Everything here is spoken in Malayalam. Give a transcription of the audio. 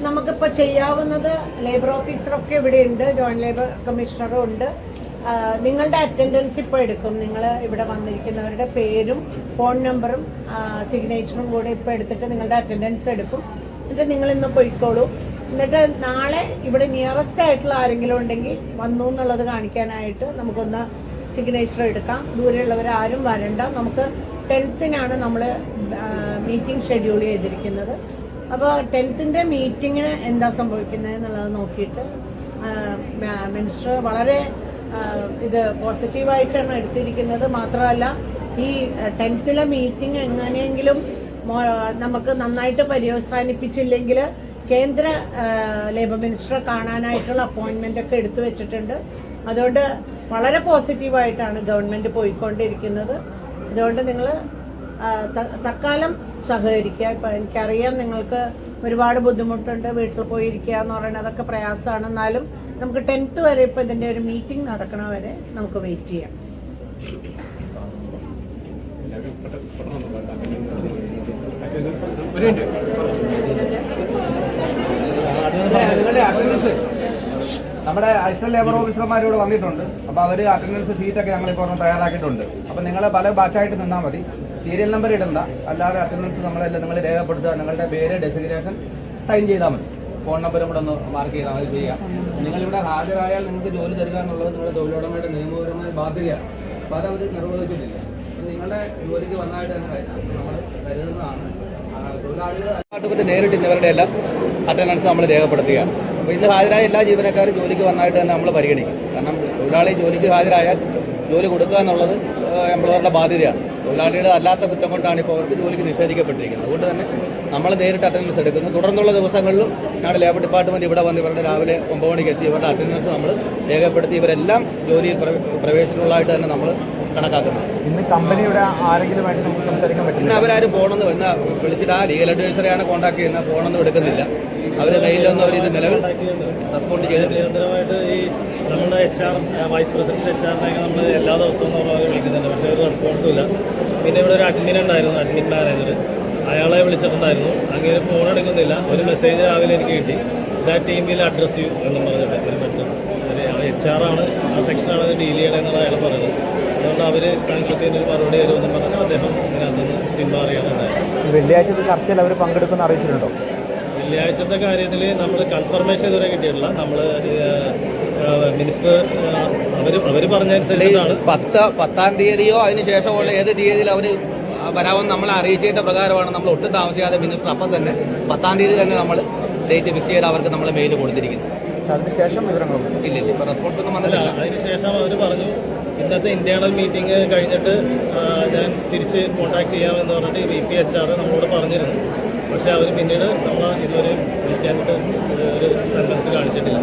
നമുക്കിപ്പോൾ ചെയ്യാവുന്നത് ലേബർ ഓഫീസറൊക്കെ ഇവിടെയുണ്ട്, ജോയിന്റ് ലേബർ കമ്മീഷണറും ഉണ്ട്. നിങ്ങളുടെ അറ്റൻഡൻസ് ഇപ്പോൾ എടുക്കും. നിങ്ങൾ ഇവിടെ വന്നിരിക്കുന്നവരുടെ പേരും ഫോൺ നമ്പറും സിഗ്നേച്ചറും കൂടെ ഇപ്പോൾ എടുത്തിട്ട് നിങ്ങളുടെ അറ്റൻഡൻസ് എടുക്കും. എന്നിട്ട് നിങ്ങളിന്ന് പോയിക്കോളൂ. എന്നിട്ട് നാളെ ഇവിടെ നിയറസ്റ്റ് ആയിട്ടുള്ള ആരെങ്കിലും ഉണ്ടെങ്കിൽ വന്നു എന്നുള്ളത് കാണിക്കാനായിട്ട് നമുക്കൊന്ന് സിഗ്നേച്ചർ എടുക്കാം. ദൂരെയുള്ളവർ ആരും വരണ്ട. നമുക്ക് 10th നമ്മൾ മീറ്റിംഗ് ഷെഡ്യൂൾ ചെയ്തിരിക്കുന്നത്. അപ്പോൾ 10th മീറ്റിങ്ങിന് എന്താ സംഭവിക്കുന്നത് എന്നുള്ളത് നോക്കിയിട്ട് മിനിസ്റ്റർ വളരെ ഇത് പോസിറ്റീവായിട്ടാണ് എടുത്തിരിക്കുന്നത്. മാത്രമല്ല ഈ 10th മീറ്റിംഗ് എങ്ങനെയെങ്കിലും നമുക്ക് നന്നായിട്ട് പര്യവസാനിപ്പിച്ചില്ലെങ്കിൽ കേന്ദ്ര ലേബർ മിനിസ്റ്ററെ കാണാനായിട്ടുള്ള അപ്പോയിൻമെൻ്റ് ഒക്കെ എടുത്തു വെച്ചിട്ടുണ്ട്. അതുകൊണ്ട് വളരെ പോസിറ്റീവായിട്ടാണ് ഗവൺമെൻറ് പോയിക്കൊണ്ടിരിക്കുന്നത്. അതുകൊണ്ട് നിങ്ങൾ തൽക്കാലം സഹകരിക്കുക. ഇപ്പം എനിക്കറിയാം നിങ്ങൾക്ക് ഒരുപാട് ബുദ്ധിമുട്ടുണ്ട്, വീട്ടിൽ പോയിരിക്കുക എന്ന് പറയുന്നത് അതൊക്കെ പ്രയാസമാണ്. എന്നാലും നമുക്ക് 10th വരെ ഇപ്പോൾ ഇതിൻ്റെ ഒരു മീറ്റിംഗ് നടക്കണ വരെ നമുക്ക് വെയിറ്റ് ചെയ്യാം. നമ്മുടെ അസിസ്റ്റന്റ് ലേബർ ഓഫീസർമാർ ഇവിടെ വന്നിട്ടുണ്ട്. അപ്പോൾ അവർ അറ്റൻഡൻസ് ഷീറ്റൊക്കെ ഞങ്ങളിപ്പോൾ തയ്യാറാക്കിയിട്ടുണ്ട്. അപ്പോൾ നിങ്ങൾ പല ബാച്ചായിട്ട് നിന്നാൽ മതി. സീരിയൽ നമ്പർ ഇടണ്ട, അല്ലാതെ അറ്റൻഡൻസ് നമ്മളെല്ലാം നിങ്ങൾ രേഖപ്പെടുത്തുക. നിങ്ങളുടെ പേര്, ഡെസിഗ്നേഷൻ സൈൻ ചെയ്താൽ മതി. ഫോൺ നമ്പറും കൂടെ ഒന്ന് മാർക്ക് ചെയ്താൽ മതി. ചെയ്യാം. നിങ്ങളിവിടെ ഹാജരായാൽ നിങ്ങൾക്ക് ജോലി തരിക എന്നുള്ളത് നിങ്ങളുടെ തൊഴിലുടമയുടെ നിയമപരമായ ബാധ്യതയാണ്. അപ്പോൾ അതവർ നിർവഹിക്കുന്നില്ല. നിങ്ങളുടെ ജോലിക്ക് വന്നതായിട്ട് തന്നെ നമ്മൾ കരുതുന്നതാണ്. തൊഴിലാളികൾ നേരിട്ട് ഇന്നവരുടെ എല്ലാം അറ്റൻഡൻസ് നമ്മൾ രേഖപ്പെടുത്തുക. അപ്പോൾ ഇന്ന് ഹാജരായ എല്ലാ ജീവനക്കാരും ജോലിക്ക് വന്നതായിട്ട് തന്നെ നമ്മൾ പരിഗണിക്കും. കാരണം തൊഴിലാളി ജോലിക്ക് ഹാജരായാൽ ജോലി കൊടുക്കുക എന്നുള്ളത് എംപ്ലോയറുടെ ബാധ്യതയാണ്. തൊഴിലാളിയുടെ അല്ലാത്ത കുറ്റം കൊണ്ടാണ് ഇപ്പോൾ അവർക്ക് ജോലിക്ക് നിഷേധിക്കപ്പെട്ടിരിക്കുന്നത്. അതുകൊണ്ട് തന്നെ നമ്മൾ നേരിട്ട് അറ്റൻഡൻസ് എടുക്കുന്നു. തുടർന്നുള്ള ദിവസങ്ങളിലും ഞങ്ങളുടെ ലേബർ ഡിപ്പാർട്ട്മെൻറ്റ് ഇവിടെ വന്ന് ഇവരുടെ രാവിലെ 9 മണിക്ക് എത്തി ഇവരുടെ അറ്റൻഡൻസ് നമ്മൾ രേഖപ്പെടുത്തി ഇവരെല്ലാം ജോലിയിൽ പ്രവേശനമുള്ളതായിട്ട് തന്നെ നമ്മൾ കണക്കാക്കുന്നു. ഇന്ന് കമ്പനിയുടെ ആരെങ്കിലും ആയിട്ട് നമുക്ക് സംസാരിക്കാൻ പറ്റില്ല. ഇന്ന് അവരാരും ഫോണൊന്നും എന്നാൽ വിളിച്ചിട്ട് ആ ലീഗൽ അഡ്വൈസറെയാണ് കോൺടാക്ട് ചെയ്യുന്നത്. ഫോണൊന്നും എടുക്കുന്നില്ല. അവർ മെയിലൊന്നും അവർ ഇത് നിലവിൽ റെസ്പോണ്ട് ചെയ്തിട്ടില്ല. നിരന്തരമായിട്ട് ഈ നമ്മുടെ HR വൈസ് പ്രസിഡന്റ് HR-നെയൊക്കെ നമ്മൾ എല്ലാ ദിവസവും നമ്മൾ വിളിക്കുന്നുണ്ട്. പക്ഷേ ഒരു റെസ്പോൺസും ഇല്ല. പിന്നെ ഇവിടെ ഒരു അഡ്മിൻ ഉണ്ടായിരുന്നു, അഡ്മിൻ മാനേജർ. അയാളെ വിളിച്ചിട്ടുണ്ടായിരുന്നു. അങ്ങനെ ഫോൺ എടുക്കുന്നില്ല. ഒരു മെസ്സേജ് രാവിലെ എനിക്ക് കിട്ടി, that team will address you എന്നും പറഞ്ഞിട്ട് ഒരു അഡ്രസ്. HR-ആണ്, ആ സെക്ഷനാണ് അത് ഡീൽ ചെയ്യണമെന്നാണ് അയാൾ പറയുന്നത്. അതുകൊണ്ട് അവർ കൃത്യത്തിന് ഒരു മറുപടി തരുമെന്നും പറഞ്ഞാൽ അദ്ദേഹം ഇതിനകത്തുനിന്ന് പിന്മാറിയാണുണ്ടായത്. വെള്ളിയാഴ്ചത്തെ ചർച്ചയിൽ അവർ പങ്കെടുക്കുന്ന അറിയിച്ചിട്ടുണ്ടോ? വെള്ളിയാഴ്ചത്തെ കാര്യത്തിൽ നമ്മൾ കൺഫർമേഷൻ ഇതുവരെ കിട്ടിയിട്ടില്ല. നമ്മൾ മിനിസ്റ്റർ അവർ പറഞ്ഞതനുസരിച്ചിട്ടാണ് 10ാം തീയതിയോ അതിന് ശേഷമുള്ള ഏത് തീയതിയിൽ അവർ വരാമെന്ന് നമ്മളെ അറിയിച്ചതിൻ്റെ പ്രകാരമാണ് നമ്മൾ ഒട്ടും താമസിയാതെ മിനിസ്റ്റർ അപ്പം തന്നെ 10ാം തീയതി തന്നെ നമ്മൾ ഡേറ്റ് ഫിക്സ് ചെയ്ത് അവർക്ക് നമ്മൾ മെയിൽ കൊടുത്തിരിക്കുന്നത്. അതിനുശേഷം വിവരങ്ങളും ഇല്ല, ഇപ്പോൾ റെസ്പോൺസ് ഒന്നും വന്നിട്ടില്ല. അതിനുശേഷം അവർ പറഞ്ഞു ഇന്നത്തെ ഇന്റേണൽ മീറ്റിംഗ് കഴിഞ്ഞിട്ട് ഞാൻ തിരിച്ച് കോൺടാക്ട് ചെയ്യാമെന്ന് പറഞ്ഞിട്ട് VP HR നമ്മളോട് പറഞ്ഞിരുന്നു. പക്ഷേ അവർ പിന്നീട് നമ്മൾ ഇതുവരെ വിളിക്കാനായിട്ട് ഒരു സെൻറ്റൻസ് കാണിച്ചിട്ടില്ല.